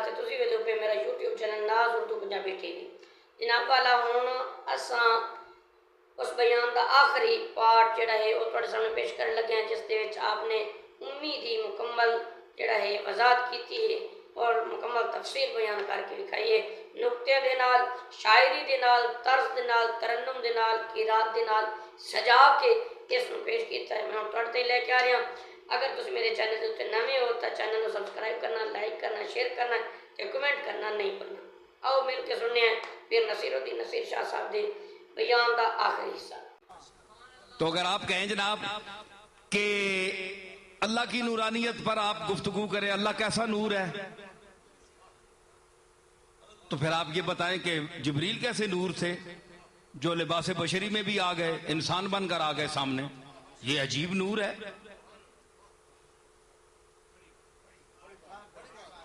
تے تسی ویدیو پہ میرا یوٹیوب چینل ناز اردو پنجابی ٹی وی جناب والا ہون اساں اس بیان دا آخری پارٹ جڑا ہے وہ تھوڑے سامنے پیش کرنے لگے ہیں جس دے وچ آپ نے امیدی مکمل جڑا ہے وضاحت کیتی ہے اور مکمل تفصیل بیان کر کے لکھائی ہے نقطے دے نال شاعری دے نال طرز دے نال ترنم دے نال قرات دے نال سجا کے اس نو پیش کیتا ہے میں ہن تواڈے تے لے کے آ رہا ہوں اگر تسی میرے چینل دے اوپر نویں ہو تو چینل کو سبسکرائب کرنا لائک کرنا شیئر کرنا تے کمنٹ کرنا نہیں بھولنا آؤ مل کے سننے ہیں پیر نصیر الدین نصیر شاہ صاحب دے بیان دا آخری حصہ تو اگر آپ کہیں جناب کہ اللہ کی نورانیت پر آپ گفتگو کریں اللہ کیسا نور ہے تو پھر آپ یہ بتائیں کہ جبریل کیسے نور تھے جو لباس بشری میں بھی آ گئے انسان بن کر آ گئے سامنے یہ عجیب نور ہے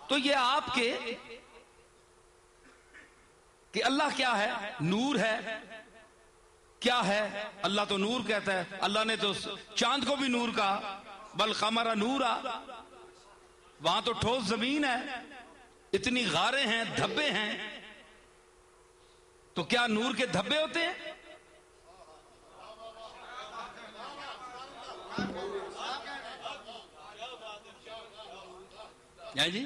تو یہ آپ کے کہ اللہ کیا ہے نور ہے کیا ہے اللہ تو نور کہتا ہے اللہ نے تو چاند کو بھی نور کہا بل قمر نورا وہاں تو ٹھوس زمین ہے اتنی غاریں ہیں دھبے ہیں تو کیا نور کے دھبے ہوتے ہیں جی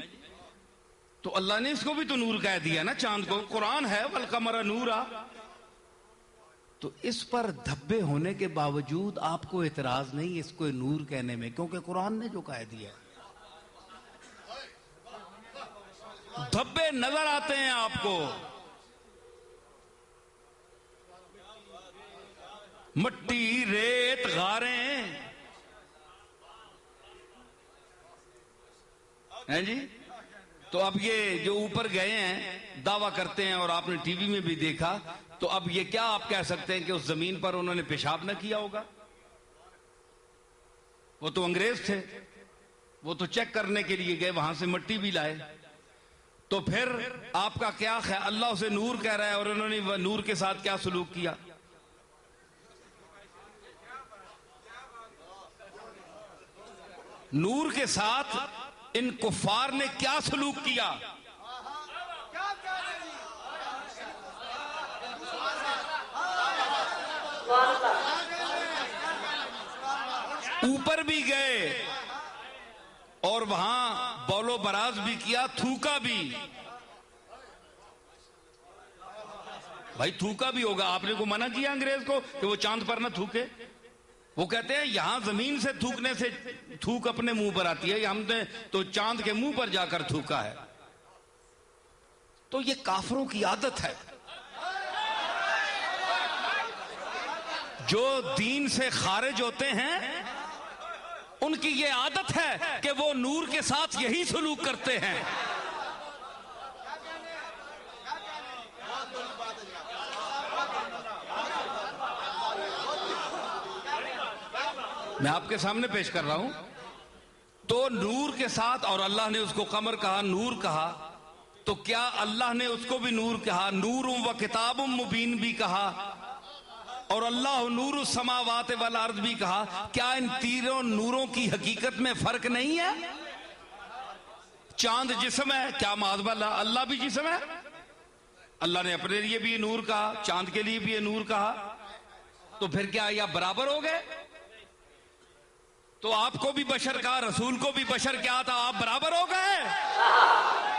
تو اللہ نے اس کو بھی تو نور کہہ دیا نا چاند کو قرآن ہے والقمر نورا تو اس پر دھبے ہونے کے باوجود آپ کو اعتراض نہیں اس کو نور کہنے میں کیونکہ قرآن نے جو کہہ دیا دھبے نظر آتے ہیں آپ کو مٹی ریت غاریں ہیں جی تو اب یہ جو اوپر گئے ہیں دعویٰ کرتے ہیں اور آپ نے ٹی وی میں بھی دیکھا تو اب یہ کیا آپ کہہ سکتے ہیں کہ اس زمین پر انہوں نے پیشاب نہ کیا ہوگا وہ تو انگریز تھے وہ تو چیک کرنے کے لیے گئے وہاں سے مٹی بھی لائے تو پھر آپ کا کیا خیال اللہ اسے نور کہہ رہا ہے اور انہوں نے نور کے ساتھ کیا سلوک کیا نور کے ساتھ ان کفار نے کیا سلوک کیا اوپر بھی گئے اور وہاں بولو براز بھی کیا تھوکا بھی بھائی تھوکا بھی ہوگا آپ نے کو منع کیا انگریز کو کہ وہ چاند پر نہ تھوکے وہ کہتے ہیں یہاں زمین سے تھوکنے سے تھوک اپنے منہ پر آتی ہے ہم نے تو چاند کے منہ پر جا کر تھوکا ہے تو یہ کافروں کی عادت ہے جو دین سے خارج ہوتے ہیں ان کی یہ عادت ہے کہ وہ نور کے ساتھ یہی سلوک کرتے ہیں میں آپ کے سامنے پیش کر رہا ہوں تو نور کے ساتھ اور اللہ نے اس کو قمر کہا نور کہا تو کیا اللہ نے اس کو بھی نور کہا نور و کتاب مبین بھی کہا اور اللہ نور السماوات والارض بھی کہا کیا ان تینوں نوروں کی حقیقت میں فرق نہیں ہے چاند جسم ہے کیا معاذ اللہ اللہ بھی جسم ہے اللہ نے اپنے لیے بھی یہ نور کہا چاند کے لیے بھی یہ نور کہا تو پھر کیا یہ برابر ہو گئے تو آپ کو بھی بشر کہا رسول کو بھی بشر کیا تھا آپ برابر ہو گئے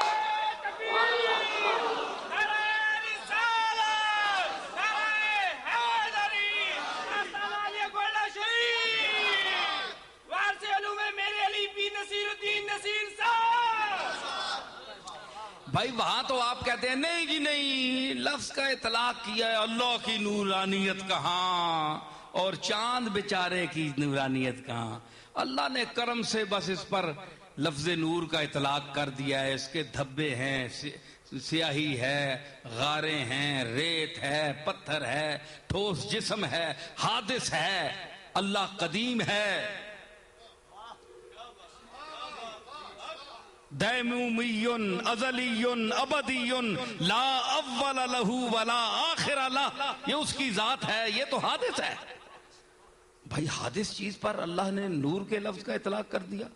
بھائی وہاں تو آپ کہتے ہیں نہیں جی نہیں لفظ کا اطلاق کیا ہے اللہ کی نورانیت کہاں اور چاند بیچارے کی نورانیت کہاں اللہ نے کرم سے بس اس پر لفظ نور کا اطلاق کر دیا ہے اس کے دھبے ہیں سیاہی ہے غاریں ہیں ریت ہے پتھر ہے ٹھوس جسم ہے حادث ہے اللہ قدیم ہے دائمی ازلی ابدی لا اول لہ ولا آخر لہ یہ اس کی ذات ہے یہ تو حادث ہے بھائی حادث چیز پر اللہ نے نور کے لفظ کا اطلاق کر دیا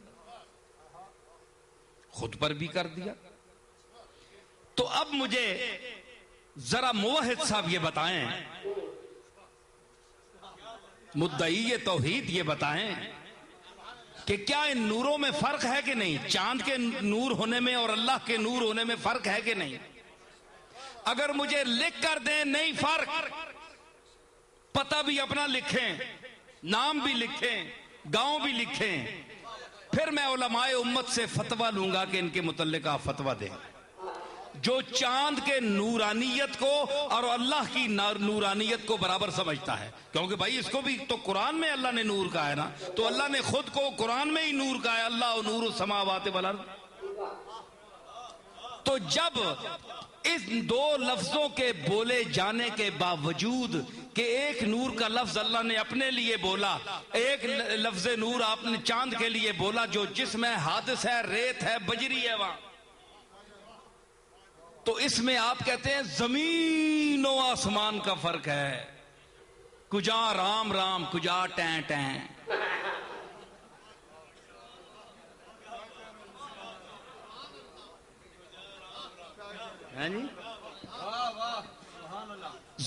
خود پر بھی کر دیا تو اب مجھے ذرا موحد صاحب یہ بتائیں، مدعی توحید یہ بتائیں کہ کیا ان نوروں میں فرق ہے کہ نہیں؟ چاند کے نور ہونے میں اور اللہ کے نور ہونے میں فرق ہے کہ نہیں؟ اگر مجھے لکھ کر دیں نہیں فرق، پتہ بھی اپنا لکھیں، نام بھی لکھیں، گاؤں بھی لکھیں، پھر میں علماء امت سے فتویٰ لوں گا کہ ان کے متعلق آپ فتویٰ دیں۔ جو چاند کے نورانیت کو اور اللہ کی نورانیت کو برابر سمجھتا ہے، کیونکہ بھائی اس کو بھی تو قرآن میں اللہ نے نور کہا ہے نا، تو اللہ نے خود کو قرآن میں ہی نور کہا ہے، اللہ نور السماوات والارض۔ تو جب اس دو لفظوں کے بولے جانے کے باوجود کہ ایک نور کا لفظ اللہ نے اپنے لیے بولا، ایک لفظ نور آپ نے چاند کے لیے بولا جو جسم ہے، حادث ہے، ریت ہے، بجری ہے وہاں، تو اس میں آپ کہتے ہیں زمین و آسمان کا فرق ہے، کجا رام رام کجا ٹیں ٹیں۔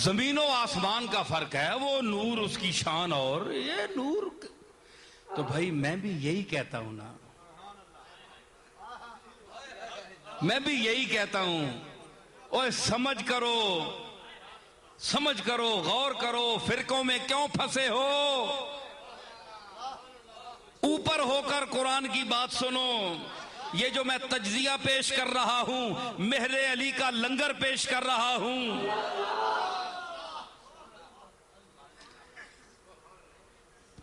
زمین و آسمان کا فرق ہے، وہ نور اس کی شان اور یہ نور۔ تو بھائی میں بھی یہی کہتا ہوں نا، میں بھی یہی کہتا ہوں، اوہ سمجھ کرو، غور کرو، فرقوں میں کیوں پھنسے ہو؟ اوپر ہو کر قرآن کی بات سنو۔ یہ جو میں تجزیہ پیش کر رہا ہوں، مہر علی کا لنگر پیش کر رہا ہوں،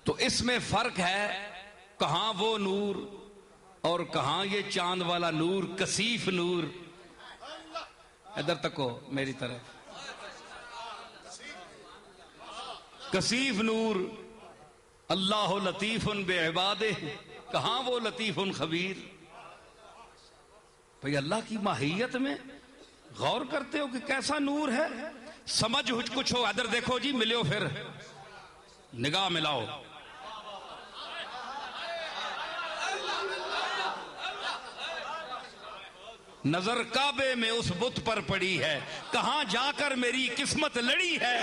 تو اس میں فرق ہے، کہاں وہ نور اور کہاں یہ چاند والا نور، کثیف نور۔ ادھر تکو میری طرف، کثیف نور، اللہ لطیف بعبادہ، کہاں وہ لطیف خبیر؟ بھئی اللہ کی ماہیت میں غور کرتے ہو کہ کیسا نور ہے؟ سمجھ کچھ ہو؟ ادھر دیکھو جی، ملیو، پھر نگاہ ملاؤ۔ نظر کعبے میں اس بت پر پڑی ہے، کہاں جا کر میری قسمت لڑی ہے۔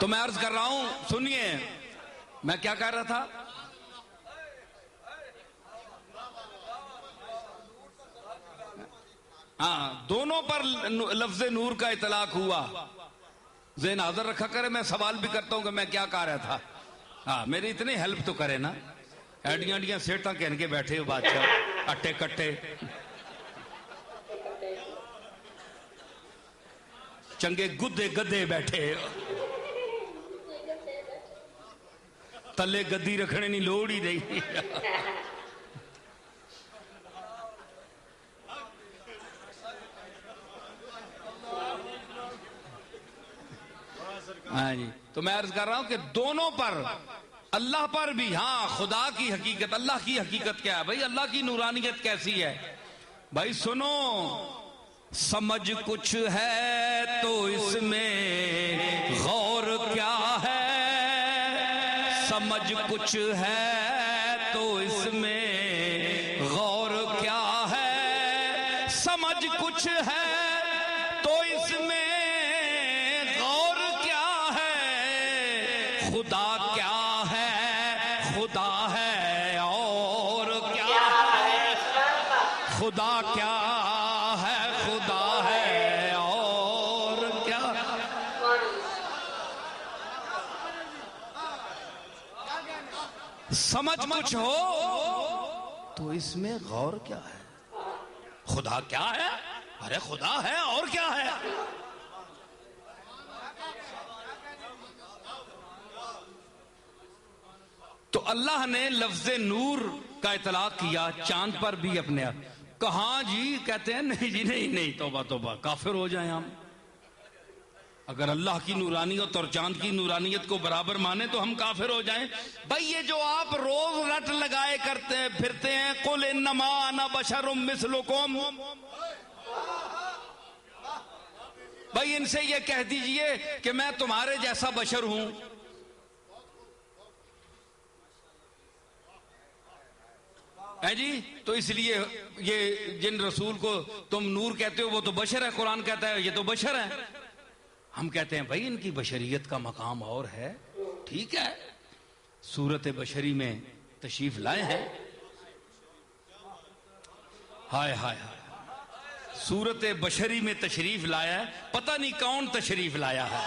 تو میں عرض کر رہا ہوں، سنیے میں کیا کہہ رہا تھا۔ ہاں، دونوں پر لفظ نور کا اطلاق ہوا۔ ذہن حاضر رکھا کرے، میں سوال بھی کرتا ہوں کہ میں کیا کہہ رہا تھا۔ ہاں، میری اتنی ہیلپ تو کرے نا، ایڈیاں سیٹاں کہن کے بیٹھے ہو بادشاہ، اٹے کٹے چنگے گدے گدے بیٹھے، تلے گدی رکھنے نہیں لوڑ ہی نہیں۔ ہاں جی، تو میں عرض کر رہا ہوں کہ دونوں پر، اللہ پر بھی، ہاں خدا کی حقیقت، اللہ کی حقیقت کیا ہے بھائی؟ اللہ کی نورانیت کیسی ہے بھائی؟ سنو، سمجھ کچھ ہے تو اس میں غور کیا ہے، سمجھ کچھ ہے تو اس میں غور کیا ہے، سمجھ کچھ ہے تو اس میں غور کیا ہے، خدا کیا ہے، خدا ہے اور کیا ہے، خدا کیا ہے، خدا ہے اور کیا۔ سمجھ کچھ ہو تو اس میں غور کیا ہے، خدا کیا ہے، ارے خدا ہے اور کیا ہے۔ تو اللہ نے لفظ نور کا اطلاق کیا چاند پر بھی اپنے آپ۔ کہاں جی؟ کہتے ہیں نہیں جی، نہیں، توبہ توبہ، کافر ہو جائیں ہم۔ اگر اللہ کی نورانیت اور چاند کی نورانیت کو برابر مانے تو ہم کافر ہو جائیں؟ بھائی یہ جو آپ روز رٹ لگائے کرتے ہیں پھرتے ہیں، قل انما انا بشر مثلکم، بھائی ان سے یہ کہہ دیجئے کہ میں تمہارے جیسا بشر ہوں. ہے جی. تو اس لیے یہ جن رسول کو تم نور کہتے ہو وہ تو بشر ہے. قرآن کہتا ہے یہ تو بشر ہے. ہم کہتے ہیں بھائی ان کی بشریت کا مقام اور ہے. ٹھیک ہے, صورت بشری میں تشریف لائے ہیں. ہائے ہائے ہائے, صورت بشری میں تشریف لایا ہے. پتہ نہیں کون تشریف لایا ہے.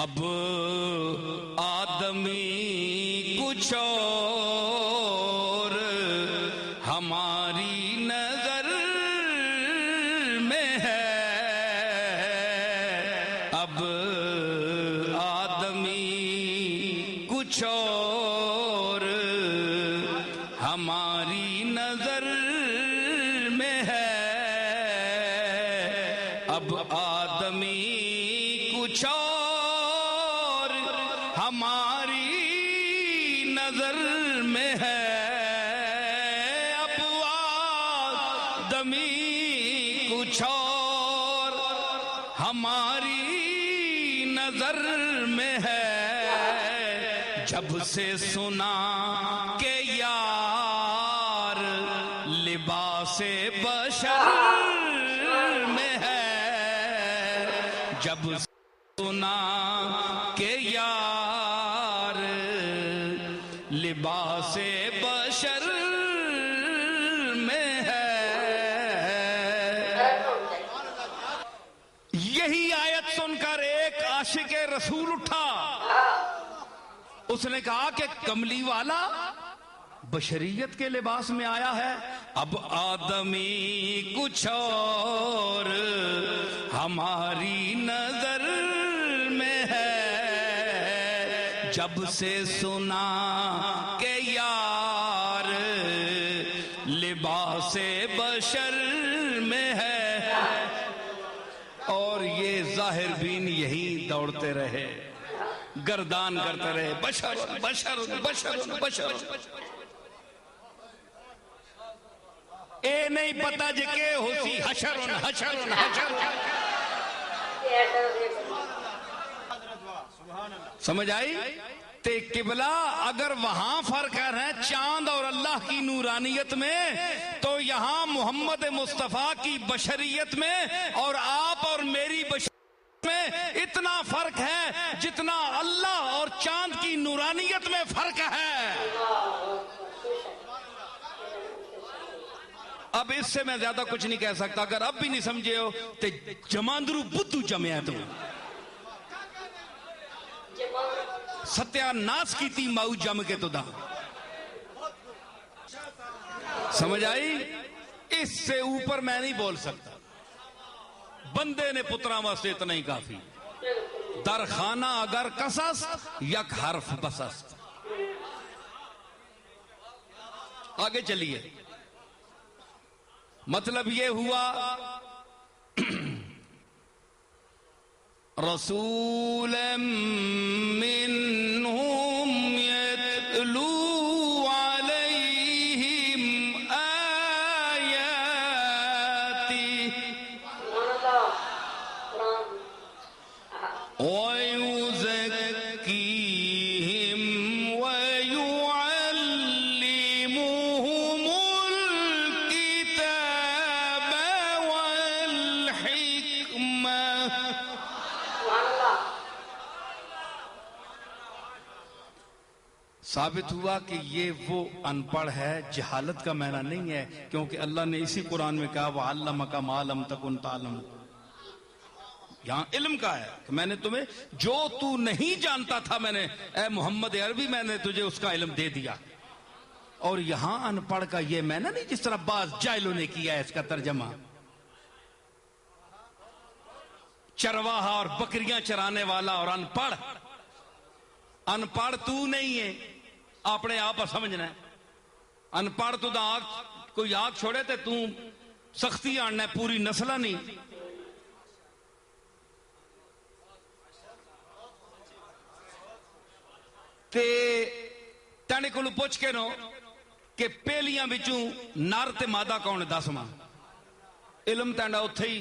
اب آدمی کچھ اور ہماری نظر میں ہے. اب آدمی کچھ اور ہماری نظر میں ہے. اب آدمی کچھ اور ہماری نظر میں ہے. اب آدمی کچھ اور ہماری نظر میں ہے. جب سے سنا کہ یار لباس بشر میں ہے. جب سنا کہ یار لباس بشر میں ہے. یہی آیت سن کر ایک عاشق رسول اٹھا. اس نے کہا کہ کملی والا بشریت کے لباس میں آیا ہے. اب آدمی کچھ اور ہماری نظر میں ہے. جب سے سنا کہ یار لباس بشر میں ہے. اور یہ ظاہر بین یہی دوڑتے رہے, گردان کرتے رہے, بشر بشر بشر بشر. اے نہیں پتا جے کہ ہوسی حشر حشر حشر. سمجھ آئی؟ تے قبلہ اگر وہاں فرق کر رہے ہیں چاند اور اللہ کی نورانیت میں, تو یہاں محمد مصطفیٰ کی بشریت میں اور آپ اور میری بشریت میں اتنا فرق ہے جتنا اللہ اور چاند کی نورانیت میں فرق ہے. اب اس سے میں زیادہ کچھ نہیں کہہ سکتا. اگر اب بھی نہیں سمجھے ہو تو جماندرو بدھو جمع ہے. تم ستیہ ناس کی تی ماؤ جم کے تو دا. سمجھ آئی؟ اس سے اوپر میں نہیں بول سکتا. بندے نے پترا واسطے اتنا ہی کافی. در خانہ اگر قصص یک حرف بسس. آگے چلیے. مطلب یہ ہوا رسول منہم یتلو علیہم آیاتی ویزکیہم ویعلمہم الکتاب والحکمہ. ثابت ہوا کہ یہ وہ ان پڑھ ہے, جہالت کا معنی نہیں ہے, کیونکہ اللہ نے اسی قرآن میں کہا وَعَلَّمَكَ مَا لَمْ تَكُنْ تَعْلَمُ. یہاں علم کا ہے کہ میں نے تمہیں جو تو نہیں جانتا تھا میں نے اے محمد عربی میں نے تجھے اس کا علم دے دیا. اور یہاں ان پڑھ کا یہ معنی نہیں جس طرح بعض جاہلوں نے کیا ہے اس کا ترجمہ. چرواہا اور بکریاں چرانے والا اور ان پڑھ. ان پڑھ تو نہیں ہے, اپنے آپ سمجھنا ہے. ان پڑھ تو دا کوئی آگ چھوڑے تے تو سختی آننا ہے, پوری نسلہ نہیں. تے تینے کو پوچھ کے نو کہ پہلیاں بچوں نار تے مادہ کون 10 علم تینڈا اتھے ہی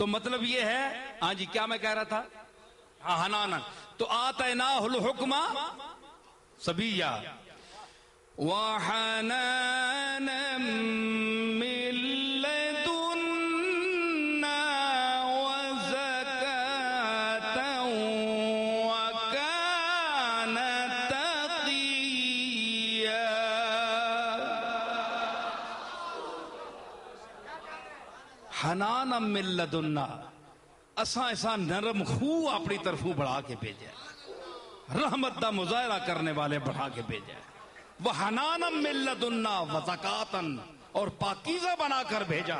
تو مطلب یہ ہے، ہاں جی کیا میں کہہ رہا تھا، ہاں حنانا، تو آتیناہ الحکم صبیہ وحنانا من لدنا وزکاة وکان تقیا۔ حنانا من لدنا، اساں ایسا نرم خو اپنی طرفوں بڑھا کے بھیجا، رحمت دا مظاہرہ کرنے والے بڑھا کے بھیجا، وحنانا من لدنا وزکاتن، اور پاکیزہ بنا کر بھیجا۔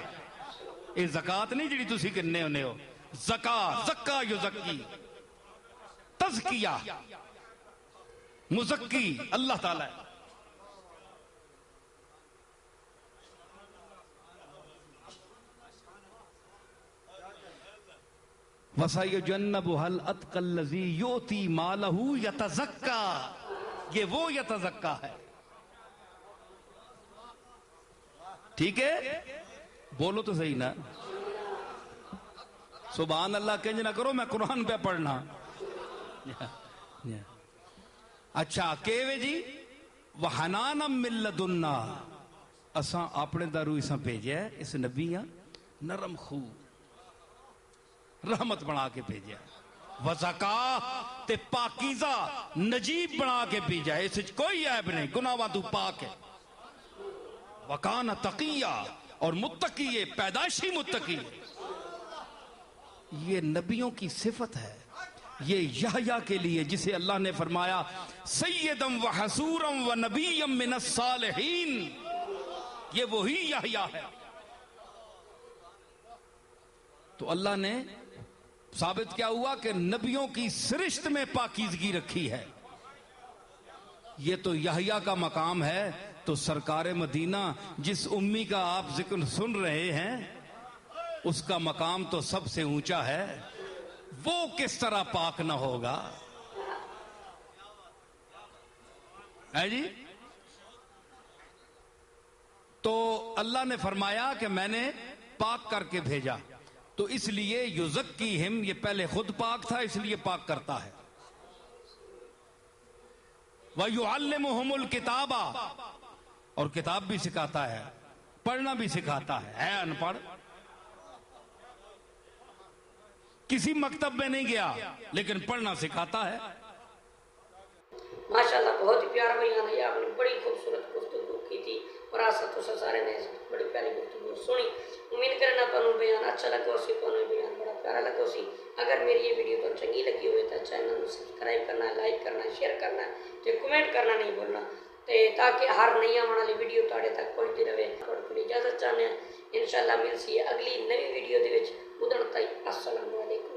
یہ زکات نہیں جڑی تسی کنے ہونے ہو، زکا یزکی، تزکیہ، مزکی اللہ تعالی ہے۔ وَسَيُجَنَّبُهَا الْأَتْقَى الَّذِي يُؤْتِي مَالَهُ يَتَزَكَّى، یہ وہ یتزکا ہے، ٹھیک ہے؟ بولو تو صحیح نا، سبحان اللہ کنج نہ کرو، میں قرآن پہ پڑھنا۔ اچھا کیوے جی، وحنانا من لدنا، اساں اپنے دارو اساں بھیجے اس نبی ہاں نرم خو، رحمت بنا کے بھیجا، وزکا تے پاکیزہ نجیب بنا کے بھیجا، اس وچ کوئی عیب نہیں، گناہاں تو پاک ہے، وکان تقیہ، اور متقی ہے، پیدائشی متقی ہے۔ یہ نبیوں کی صفت ہے، یہ یحییٰ کے لیے جسے اللہ نے فرمایا سیدم و حسورم و نبیم من الصالحین، یہ وہی یحییٰ ہے۔ تو اللہ نے ثابت کیا ہوا کہ نبیوں کی سرشت میں پاکیزگی رکھی ہے، یہ تو یحییٰ کا مقام ہے، تو سرکار مدینہ جس امی کا آپ ذکر سن رہے ہیں اس کا مقام تو سب سے اونچا ہے، وہ کس طرح پاک نہ ہوگا؟ ہے جی؟ تو اللہ نے فرمایا کہ میں نے پاک کر کے بھیجا، تو اس لیے یزکیہم، یہ پہلے خود پاک تھا اس لیے پاک کرتا ہے، وَيُعَلِّمُهُمُ الْكِتَابَ، اور کتاب بھی سکھاتا ہے، پڑھنا بھی سکھاتا ہے ان پڑھ، کسی مکتب میں نہیں گیا لیکن پڑھنا سکھاتا ہے۔ ماشاءاللہ بہت ہی پیارا بیان ہے، آپ نے بڑی خوبصورت گفتگو کی تھی، اور آسا تو سارے نے بڑی پیاری گفتگو سنی۔ امید کرنا تمہیں بیان اچھا لگا سی، تمہیں بیان بڑا پیارا لگا سی۔ اگر میری یہ ویڈیو تو چنگی لگی ہوئے تو چینل کو سبسکرائب کرنا ہے، لائک کرنا ہے، شیئر کرنا ہے، تو کمنٹ کرنا نہیں بھولنا، تاکہ ہر نئی آنے والی ویڈیو تھوڑے تک پہنچتی رہے۔ تھوڑی اجازت چاہتے ہیں، انشاءاللہ ملسی اگلی نئی ویڈیو دے وچ، ادھر تک السلام علیکم۔